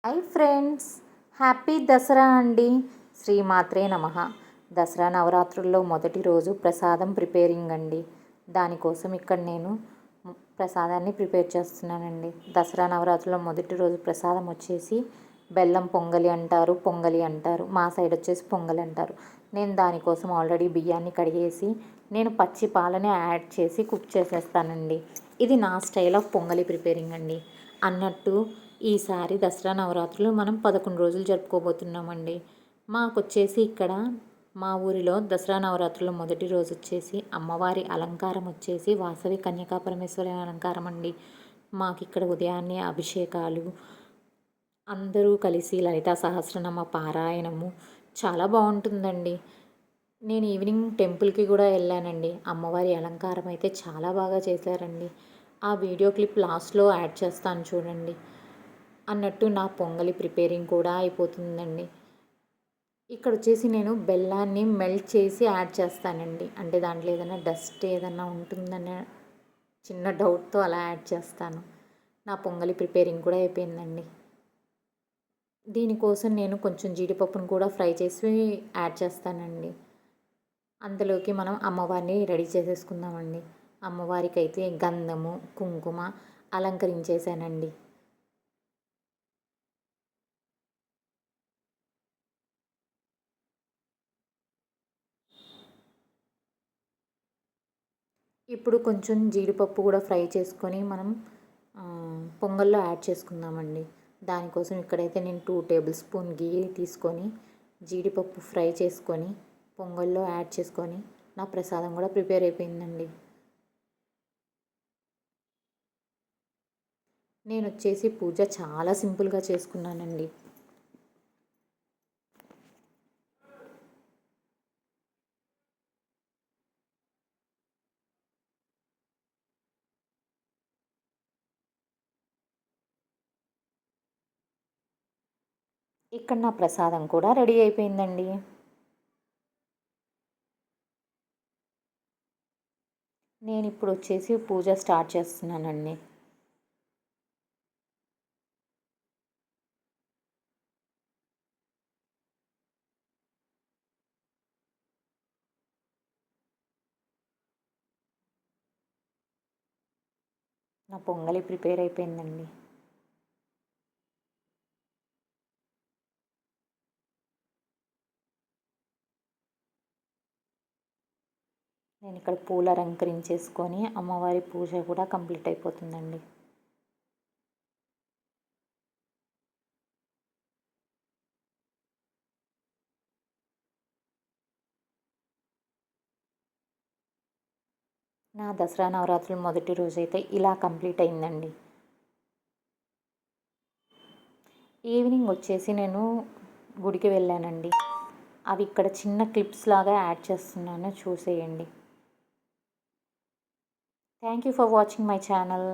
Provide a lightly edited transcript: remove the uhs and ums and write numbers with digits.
Hi friends, happy Dasara అండి. శ్రీమాత్రే నమః. దసరా నవరాత్రుల్లో మొదటి రోజు ప్రసాదం ప్రిపేరింగ్ అండి. దానికోసం ఇక్కడ నేను ప్రసాదాన్ని ప్రిపేర్ చేస్తున్నానండి. దసరా నవరాత్రుల్లో మొదటి రోజు ప్రసాదం వచ్చేసి బెల్లం పొంగలి అంటారు, పొంగలి అంటారు. మా సైడ్ వచ్చేసి పొంగలి అంటారు. నేను దానికోసం ఆల్రెడీ బియ్యాన్ని కడిగేసి నేను పచ్చి పాలని యాడ్ చేసి కుక్ చేసేస్తానండి. ఇది నా స్టైల్ ఆఫ్ పొంగలి ప్రిపేరింగ్ అండి. అన్నట్టు ఈసారి దసరా నవరాత్రులు మనం 11 రోజులు జరుపుకోబోతున్నామండి. మాకొచ్చేసి ఇక్కడ మా ఊరిలో దసరా నవరాత్రుల మొదటి రోజు వచ్చేసి అమ్మవారి అలంకారం వచ్చేసి వాసవి కన్యకా పరమేశ్వరి అలంకారం అండి. మాకు ఇక్కడ ఉదయాన్నే అభిషేకాలు, అందరూ కలిసి లలితా సహస్రనామ పారాయణము చాలా బాగుంటుందండి. నేను ఈవినింగ్ టెంపుల్కి కూడా వెళ్ళానండి. అమ్మవారి అలంకారం అయితే చాలా బాగా చేశారండి. ఆ వీడియో క్లిప్ లాస్ట్లో యాడ్ చేస్తాను చూడండి. అన్నట్టు నా పొంగలి ప్రిపేరింగ్ కూడా అయిపోతుందండి. ఇక్కడ వచ్చేసి నేను బెల్లాన్ని మెల్ట్ చేసి యాడ్ చేస్తానండి. అంటే దాంట్లో ఏదైనా డస్ట్ ఏదైనా ఉంటుందనే చిన్న డౌట్తో అలా యాడ్ చేస్తాను. నా పొంగలి ప్రిపేరింగ్ కూడా అయిపోయిందండి. దీనికోసం నేను కొంచెం జీడిపప్పును కూడా ఫ్రై చేసి యాడ్ చేస్తానండి. అందులోకి మనం అమ్మవారిని రెడీ చేసేసుకుందామండి. అమ్మవారికి అయితే గంధము, కుంకుమ అలంకరించేసానండి. ఇప్పుడు కొంచెం జీడిపప్పు కూడా ఫ్రై చేసుకొని మనం పొంగల్లో యాడ్ చేసుకుందామండి. దానికోసం ఇక్కడైతే నేను 2 టేబుల్ స్పూన్ గీ తీసుకొని జీడిపప్పు ఫ్రై చేసుకొని పొంగల్లో యాడ్ చేసుకొని నా ప్రసాదం కూడా ప్రిపేర్ అయిపోయిందండి. నేను వచ్చేసి పూజ చాలా సింపుల్గా చేసుకున్నానండి. ఇక్కడ నా ప్రసాదం కూడా రెడీ అయిపోయిందండి. నేను ఇప్పుడు వచ్చేసి పూజ స్టార్ట్ చేస్తున్నానండి. నా పొంగలి ప్రిపేర్ అయిపోయిందండి. నేను ఇక్కడ పూలు అలంకరించేసుకొని అమ్మవారి పూజ కూడా కంప్లీట్ అయిపోతుందండి. నా దసరా నవరాత్రులు మొదటి రోజైతే ఇలా కంప్లీట్ అయిందండి. ఈవినింగ్ వచ్చేసి నేను గుడికి వెళ్ళానండి. అవి ఇక్కడ చిన్న క్లిప్స్ లాగా యాడ్ చేస్తున్నాను, చూసేయండి. Thank you for watching my channel.